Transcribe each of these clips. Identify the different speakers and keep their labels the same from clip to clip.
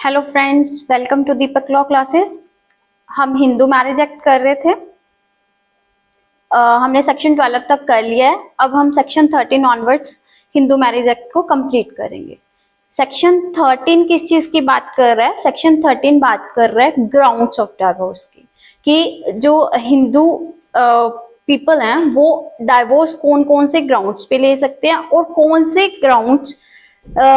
Speaker 1: Hello friends, welcome to Deepak law classes. हम Hindu marriage act कर रहे थे। हमने सेक्शन 12 तक कर लिया है। अब हम section 13 onwards Hindu marriage act को कंप्लीट करेंगे। सेक्शन 13 किस चीज की बात कर रहा है? सेक्शन 13 बात कर रहा है ग्राउंड्स ऑफ डाइवोर्स की, कि जो हिंदू पीपल हैं वो डाइवोर्स कौन कौन से ग्राउंड्स पे ले सकते हैं और कौन से ग्राउंड्स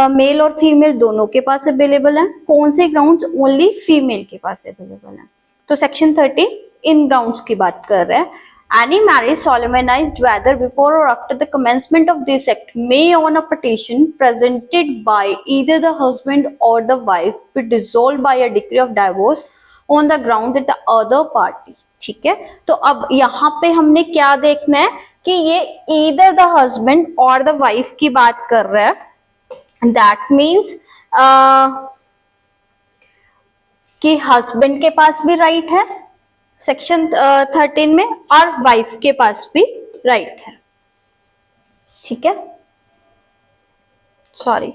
Speaker 1: मेल और फीमेल दोनों के पास अवेलेबल है, कौन से ग्राउंड्स ओनली फीमेल के पास अवेलेबल है। तो सेक्शन 13 इन ग्राउंड्स की बात कर रहा है। Any marriage solemnized whether before or after the commencement of this act may on a petition presented by either the husband or the wife be dissolved by a decree of divorce on the ground that the other party। ठीक है, तो अब यहाँ पे हमने क्या देखना है कि ये either the husband or the wife की बात कर रहा है। That means कि हस्बैंड के पास भी राइट है सेक्शन 13 में और वाइफ के पास भी राइट है। ठीक है, सॉरी,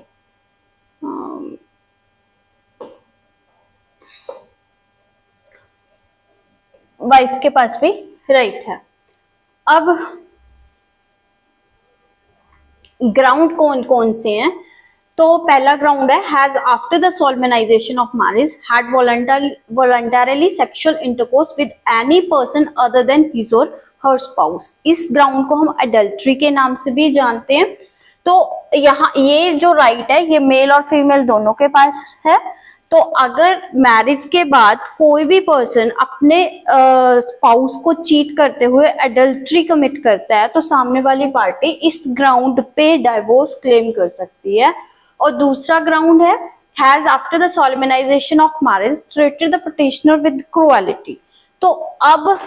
Speaker 1: वाइफ के पास भी राइट है। अब ग्राउंड कौन कौन से हैं? तो पहला ग्राउंड है has after the solemnization of marriage had voluntarily sexual intercourse with any person other than his or her spouse. इस ग्राउंड को हम अडल्ट्री के नाम से भी जानते हैं। तो यहाँ ये जो राइट है ये मेल और फीमेल दोनों के पास है। तो अगर मैरिज के बाद कोई भी पर्सन अपने स्पाउस को चीट करते हुए एडल्ट्री कमिट करता है तो सामने वाली पार्टी इस ग्राउंड पे डाइवोर्स क्लेम कर सकती है। और दूसरा ग्राउंड है has after the solemnization of marriage treated the petitioner with cruelty. तो अब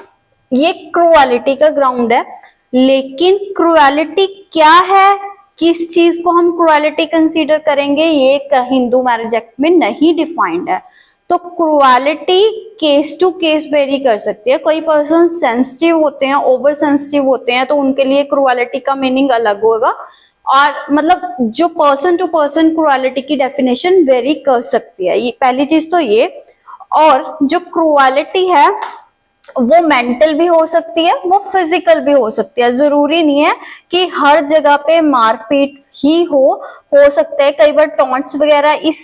Speaker 1: ये क्रुएलिटी का ग्राउंड है, लेकिन क्रुएलिटी क्या है, किस चीज को हम क्रुएलिटी कंसीडर करेंगे, ये हिंदू मैरिज एक्ट में नहीं डिफाइंड है। तो cruelty case to case vary कर सकती है। कोई पर्सन सेंसिटिव होते हैं, ओवर सेंसिटिव होते हैं, तो उनके लिए क्रुएलिटी का मीनिंग अलग होगा। और मतलब जो पर्सन टू पर्सन क्रुएलिटी की डेफिनेशन वेरी कर सकती है, ये पहली चीज तो ये। और जो क्रुएलिटी है वो मेंटल भी हो सकती है, वो फिजिकल भी हो सकती है। जरूरी नहीं है कि हर जगह पे मारपीट ही हो सकता है कई बार टॉन्ट्स वगैरह इस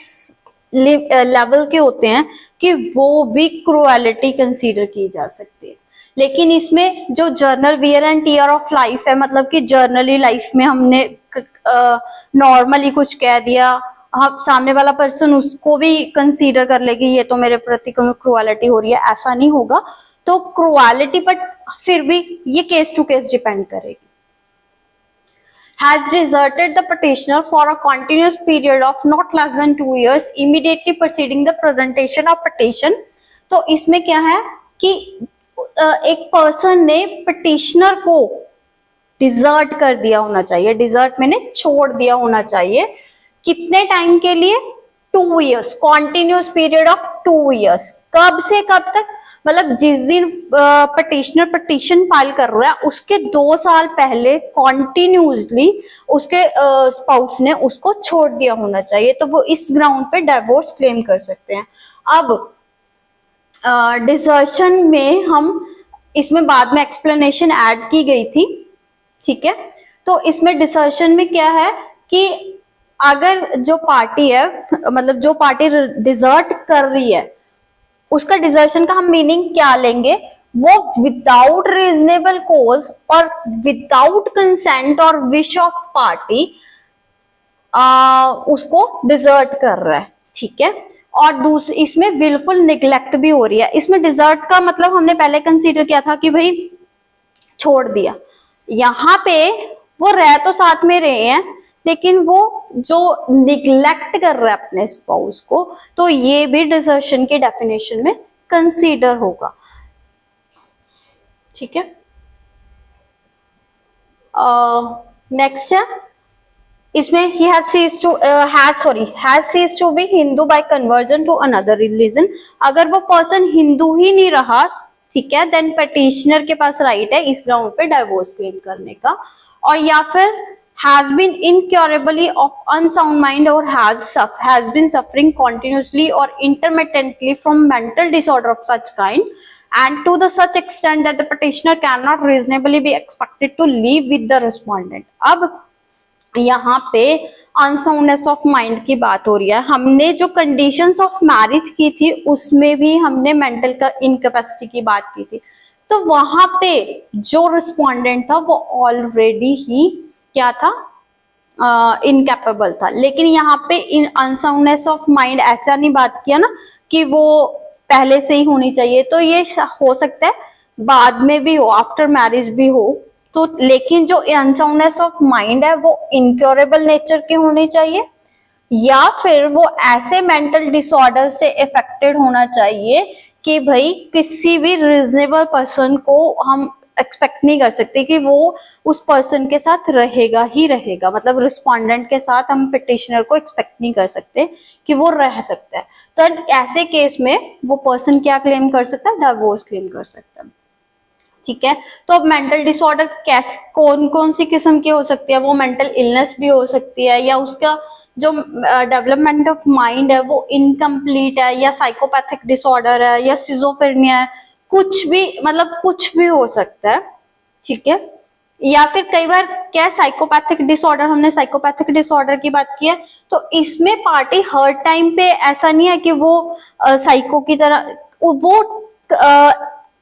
Speaker 1: लेवल के होते हैं कि वो भी क्रुएलिटी कंसीडर की जा सकती है। लेकिन इसमें जो general wear and tear of life है, मतलब कि जर्नली लाइफ में हमने नॉर्मली कुछ कह दिया, हम सामने वाला पर्सन उसको भी कंसीडर कर लेगी ये तो मेरे प्रति क्रुएलिटी हो रही है, ऐसा नहीं होगा। तो क्रुएलिटी बट फिर भी ये केस टू केस डिपेंड करेगी। Has deserted the petitioner for a continuous period of not less than 2 years immediately preceding the presentation of petition। तो इसमें क्या है कि एक पर्सन ने पिटिशनर को डिजर्ट कर दिया होना चाहिए। डिजर्ट मैंने छोड़ दिया होना चाहिए। कितने टाइम के लिए? 2 years, continuous period of 2 years। कब से कब तक? मतलब जिस दिन पिटिशनर पिटिशन फाइल कर रहा है उसके 2 साल पहले कॉन्टिन्यूसली उसके स्पाउस ने उसको छोड़ दिया होना चाहिए, तो वो इस ग्राउंड पे डाइवोर्स क्लेम कर सकते हैं। अब डिजर्शन में हम इसमें बाद में एक्सप्लेनेशन ऐड की गई थी, ठीक है। तो इसमें डिजर्शन में क्या है कि अगर जो पार्टी है, मतलब जो पार्टी डिजर्ट कर रही है, उसका डिजर्शन का हम मीनिंग क्या लेंगे? वो विदाउट रीजनेबल कोज और विदाउट कंसेंट और विश ऑफ पार्टी उसको डिजर्ट कर रहा है, ठीक है। और दूसरी इसमें विलफुल निग्लेक्ट भी हो रही है। इसमें डिजर्ट का मतलब हमने पहले कंसीडर किया था कि भाई छोड़ दिया, यहाँ पे वो रह तो साथ में रहे हैं लेकिन वो जो निग्लेक्ट कर रहा है अपने स्पाउस को, तो ये भी डिजर्शन के डेफिनेशन में कंसीडर होगा, ठीक है। नेक्स्ट है इसमें he has ceased to be Hindu by conversion to another religion। अगर वो पर्सन हिंदू ही नहीं रहा, ठीक है, देन पिटिशनर के पास राइट है इस ग्राउंड पे डाइवोर्स क्लेम करने का। और या फिर has been incurably of unsound mind or has been suffering continuously or intermittently from mental disorder of such kind, and to the such extent that the petitioner cannot reasonably be expected to live with the respondent. अब यहाँ पे unsoundness of mind की बात हो रही है. हमने जो कंडीशंस ऑफ मैरिज की थी उसमें भी हमने मेंटल का इनकैपेसिटी की बात की थी. तो वहां पे जो रिस्पोंडेंट था वो ऑलरेडी ही क्या था, इनकैपेबल था. लेकिन यहाँ पे इन अनसाउंडनेस ऑफ माइंड ऐसा नहीं बात किया ना कि वो पहले से ही होनी चाहिए. तो ये हो सकता है बाद में भी हो, आफ्टर मैरिज भी हो. तो लेकिन जो अनसाउंडनेस ऑफ माइंड है वो इनक्योरेबल नेचर के होने चाहिए, या फिर वो ऐसे मेंटल डिसऑर्डर से अफेक्टेड होना चाहिए कि भाई किसी भी रीजनेबल पर्सन को हम एक्सपेक्ट नहीं कर सकते कि वो उस पर्सन के साथ रहेगा ही रहेगा. मतलब रिस्पोंडेंट के साथ हम पिटिशनर को एक्सपेक्ट नहीं कर सकते कि वो रह सकता है. तो ऐसे केस में वो पर्सन क्या क्लेम कर सकता है, डिवोर्स क्लेम कर सकता है. ठीक है. तो अब मेंटल डिसऑर्डर कैसे, कौन कौन सी किस्म की हो सकती है, वो मेंटल इलनेस भी हो सकती है, या उसका जो डेवलपमेंट ऑफ माइंड है वो इनकम्प्लीट है, या साइकोपैथिक डिसऑर्डर है, या सिजोफ्रेनिया है, कुछ भी, मतलब कुछ भी हो सकता है. ठीक है. या फिर कई बार क्या साइकोपैथिक डिसऑर्डर, हमने साइकोपैथिक डिसऑर्डर की बात की है, तो इसमें पार्टी हर टाइम पे ऐसा नहीं है कि वो साइको की तरह, वो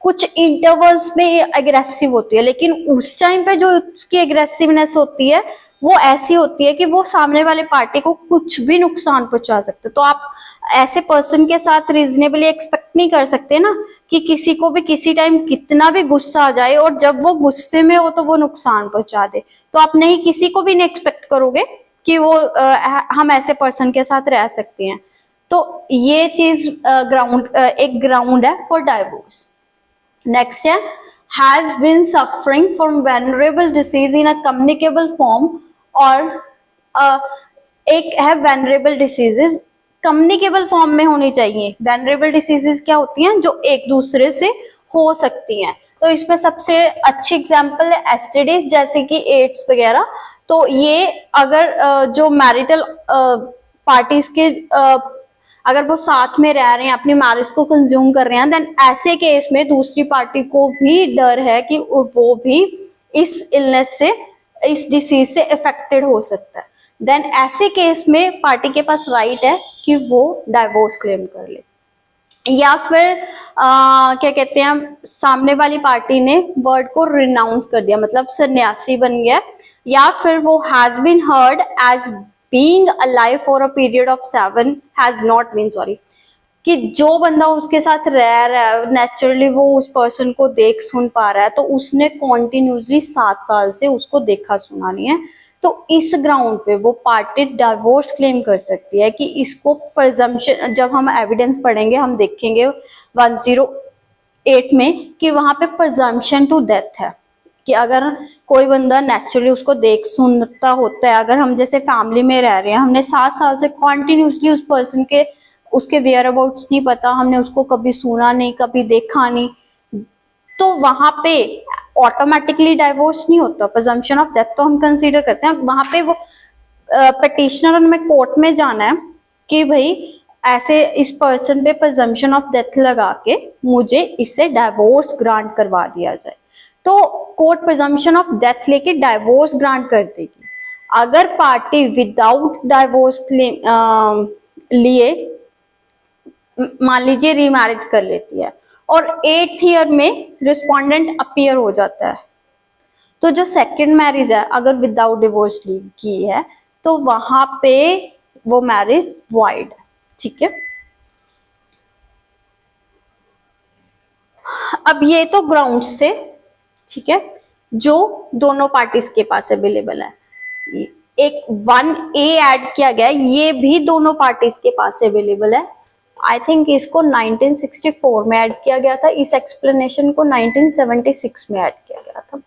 Speaker 1: कुछ इंटरवल्स में एग्रेसिव होती है, लेकिन उस टाइम पे जो उसकी एग्रेसिवनेस होती है वो ऐसी होती है कि वो सामने वाले पार्टी को कुछ भी नुकसान पहुंचा सकते. तो आप ऐसे पर्सन के साथ रीजनेबली एक्सपेक्ट नहीं कर सकते ना कि किसी को भी किसी टाइम कितना भी गुस्सा आ जाए और जब वो गुस्से में हो तो वो नुकसान पहुंचा दे. तो आप नहीं, किसी को भी नहीं एक्सपेक्ट करोगे कि वो हम ऐसे पर्सन के साथ रह सकते हैं. तो ये चीज एक ग्राउंड है फॉर डाइवोर्स. नेक्स्ट है has been suffering from venerable disease in a communicable form, और एक है venerable diseases, communicable form में होनी चाहिए. venerable diseases क्या होती हैं, जो एक दूसरे से हो सकती हैं. तो इसमें सबसे अच्छी एग्जांपल है एसटीडीज, जैसे कि एड्स वगैरह. तो ये अगर जो मैरिटल पार्टीज के अगर वो साथ में रह रहे हैं, अपनी मैरिज को कंज्यूम कर रहे हैं, देन ऐसे केस में दूसरी पार्टी को भी डर है कि वो भी इस इलनेस से, इस डिसीज से अफेक्टेड हो सकता है. देन ऐसे केस में पार्टी के पास राइट है कि वो डाइवोर्स क्लेम कर ले. या फिर क्या कहते हैं, सामने वाली पार्टी ने वर्ड को रिनाउंस कर दिया, मतलब सन्यासी बन गया. या फिर वो has been heard as being alive for a period of 7 has not been, sorry, कि जो बंदा उसके साथ रह रहा है नेचुरली वो उस पर्सन को देख सुन पा रहा है, तो उसने कॉन्टिन्यूसली 7 साल से उसको देखा सुना नहीं है. तो इस ग्राउंड पे वो पार्टी डाइवोर्स क्लेम कर सकती है कि इसको प्रिजम्पशन, जब हम एविडेंस पढ़ेंगे हम देखेंगे 108 में कि वहां पे प्रिजम्पशन टू डेथ है, कि अगर कोई बंदा नेचुरली उसको देख सुनता होता है, अगर हम जैसे फैमिली में रह रहे हैं, हमने 7 साल से कॉन्टिन्यूसली उस पर्सन के, उसके वेयर अबाउट्स नहीं पता, हमने उसको कभी सुना नहीं, कभी देखा नहीं, तो वहां पे ऑटोमेटिकली डाइवोर्स नहीं होता. प्रिजम्पशन ऑफ डेथ तो हम कंसीडर करते हैं. वहां पे वो पिटिशनर में कोर्ट में जाना है कि भाई ऐसे इस पर्सन पे प्रिजम्पशन ऑफ डेथ लगा के मुझे इससे डाइवोर्स ग्रांट करवा दिया जाए. तो कोर्ट प्रिजम्पशन ऑफ डेथ लेके डाइवोर्स ग्रांट कर देगी. अगर पार्टी विदाउट डाइवोर्स लिए मान लीजिए रीमैरिज कर लेती है और 8th ईयर में रिस्पोंडेंट अपीयर हो जाता है, तो जो सेकंड मैरिज है अगर विदाउट डिवोर्स की है तो वहां पे वो मैरिज वॉइड है. ठीक है. अब ये तो ग्राउंड्स थे, ठीक है, जो दोनों पार्टीज के पास अवेलेबल है. एक 1A ऐड किया गया, ये भी दोनों पार्टीज के पास अवेलेबल है. आई थिंक इसको 1964 में ऐड किया गया था, इस एक्सप्लेनेशन को 1976 में ऐड किया गया था.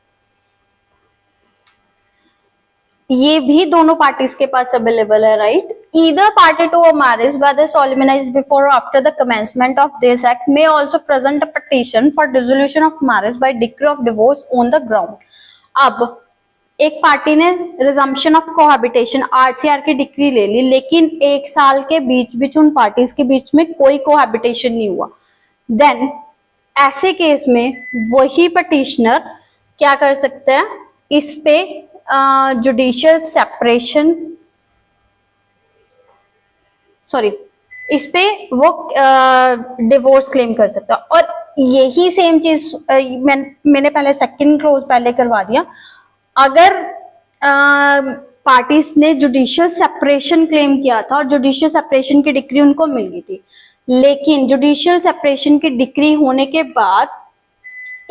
Speaker 1: ये भी दोनों पार्टीज के पास अवेलेबल है, right. Either party to a marriage, whether solemnized before or after the commencement of this act, may also present a petition for dissolution of marriage by decree of divorce on the ground. अब एक party ने resumption of cohabitation RCR की decree ले ली, लेकिन 1 साल के बीच उन parties के बीच में कोई कोहैबिटेशन नहीं हुआ, देन ऐसे केस में वही पटिशनर क्या कर सकता है, इस पे जुडिशियल सेपरेशन, इस पे वो डिवोर्स क्लेम कर सकता है। और यही सेम चीज मैंने पहले सेकंड क्लोज पहले करवा दिया। अगर पार्टीज ने जुडिशियल सेपरेशन क्लेम किया था और जुडिशियल सेपरेशन की डिक्री उनको मिल गई थी, लेकिन जुडिशियल सेपरेशन की डिक्री होने के बाद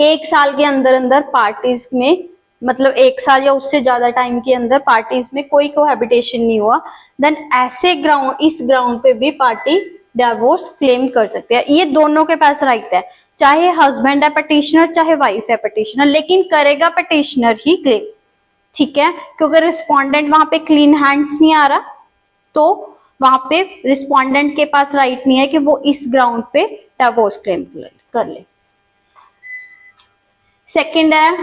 Speaker 1: 1 साल के अंदर अंदर पार्टीज में, मतलब 1 साल या उससे ज्यादा टाइम के अंदर पार्टीज में कोई कोहैबिटेशन नहीं हुआ, देन ऐसे ग्राउंड, इस ग्राउंड पे भी पार्टी डिवोर्स क्लेम कर सकते हैं। ये दोनों के पास राइट है, चाहे हस्बैंड है पटिशनर चाहे वाइफ है पटिशनर, लेकिन करेगा पटिशनर ही क्लेम, ठीक है, क्योंकि रिस्पोंडेंट वहां पे क्लीन हैंड्स नहीं आ रहा, तो वहां पे रिस्पोंडेंट के पास राइट नहीं है कि वो इस ग्राउंड पे डिवोर्स क्लेम कर ले। सेकंड है,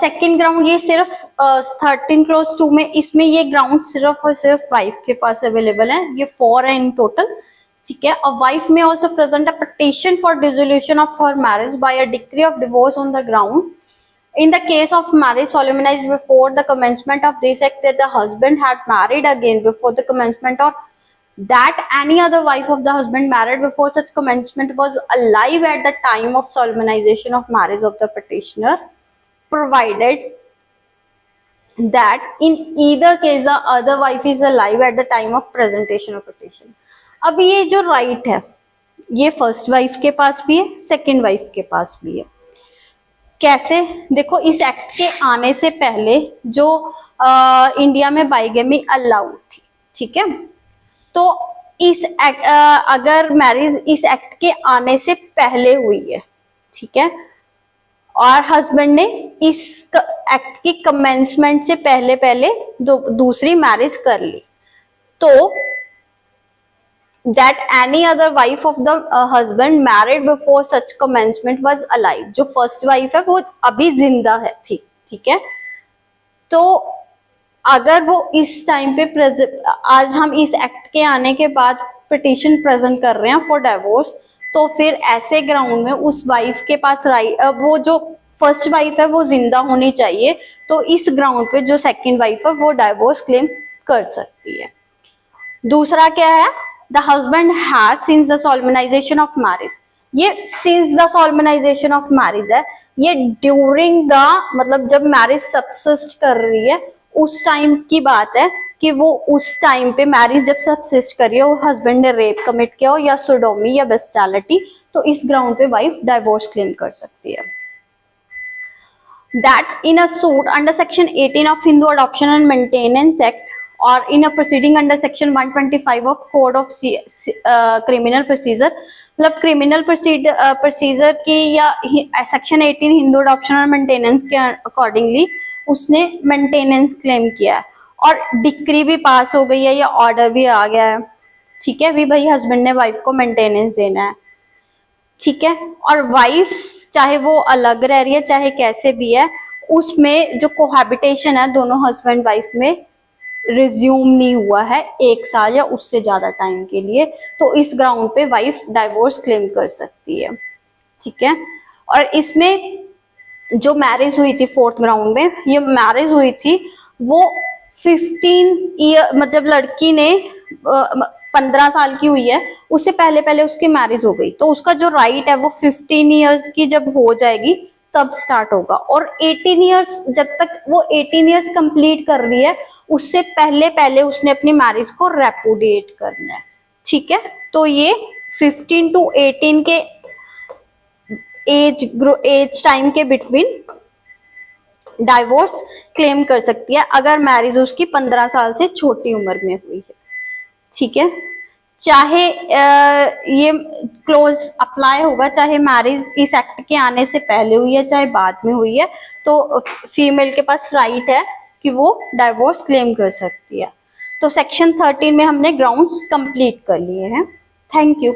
Speaker 1: सेकंड ग्राउंड, ये सिर्फ 13 क्लोज 2 में, इसमें ये ग्राउंड सिर्फ और सिर्फ वाइफ के पास अवेलेबल है, ये 4 है इन टोटल, ठीक है। अ वाइफ में also present a petition for dissolution of her marriage by a decree of divorce on the ground in the case of marriage solemnized before the commencement of this act that the husband had married again before the commencement, or that any other wife of the husband married before such commencement was alive at the time of solemnization of marriage of the petitioner, provided that in either case the other wife is alive at the time of presentation of petition। अब ये जो right है ये first wife के पास भी है, second wife के पास भी है। कैसे, देखो इस एक्ट के आने से पहले जो इंडिया में बाइगेमी अलाउड थी, ठीक है, तो इस एक्ट अगर मैरिज इस एक्ट के आने से पहले हुई है, ठीक है, और हस्बैंड ने इस एक्ट की कमेंसमेंट से पहले पहले दूसरी मैरिज कर ली, तो that any other wife of the husband married before such commencement was alive, जो फर्स्ट वाइफ है वो अभी जिंदा है, ठीक है, तो अगर वो इस टाइम पे आज हम इस एक्ट के आने के बाद पिटीशन प्रेजेंट कर रहे हैं फॉर डिवोर्स, तो फिर ऐसे ग्राउंड में उस वाइफ के पास राइट, वो जो फर्स्ट वाइफ है वो जिंदा होनी चाहिए, तो इस ग्राउंड पे जो सेकंड वाइफ है वो डिवोर्स क्लेम कर सकती है। दूसरा क्या है, The husband has since the solemnization of marriage, ये since the solemnization of marriage है, ये during the, मतलब जब मैरिज सबसिस्ट कर रही है उस टाइम की बात है कि वो उस टाइम पे मैरिज जब सबसिस्ट कर रही है, वो हस्बैंड ने रेप कमिट किया हो या सोडोमी या बेस्टालिटी, तो इस ग्राउंड पे वाइफ डिवोर्स क्लेम कर सकती है। That in a suit under section 18 of Hindu Adoption and Maintenance Act or in a proceeding under section 125 of Code of Criminal Procedure, मतलब क्रिमिनल प्रोसीजर की या सेक्शन 18 हिंदू अडॉप्शन और maintenance के accordingly उसने maintenance claim किया है और decree भी पास हो गई है या ऑर्डर भी आ गया है, ठीक है, भी भाई हस्बैंड ने वाइफ को मेंटेनेंस देना है, ठीक है, और वाइफ चाहे वो अलग रह रही है चाहे कैसे भी है, उसमें जो कोहैबिटेशन है दोनों हस्बैंड वाइफ में रिज्यूम नहीं हुआ है 1 साल या उससे ज्यादा टाइम के लिए, तो इस ग्राउंड पे वाइफ डिवोर्स क्लेम कर सकती है, ठीक है। और इसमें जो मैरिज हुई थी फोर्थ ग्राउंड में, ये मैरिज हुई थी वो 15 ईयर, मतलब लड़की ने 15 साल की हुई है, उससे पहले पहले उसकी मैरिज हो गई, तो उसका जो राइट है वो 15 ईयर्स की जब हो जाएगी तब स्टार्ट होगा, और 18 ईयर्स, जब तक वो 18 ईयर्स कंप्लीट कर रही है उससे पहले पहले उसने अपनी मैरिज को रेपुडिएट करना है, ठीक है। तो ये 15 to 18 के एज टाइम के बिटवीन डाइवोर्स क्लेम कर सकती है अगर मैरिज उसकी 15 साल से छोटी उम्र में हुई है, ठीक है। चाहे ये क्लोज अप्लाई होगा चाहे मैरिज इस एक्ट के आने से पहले हुई है चाहे बाद में हुई है, तो फीमेल के पास राइट है कि वो डिवोर्स क्लेम कर सकती है। तो सेक्शन 13 में हमने ग्राउंड्स कंप्लीट कर लिए हैं। Thank you.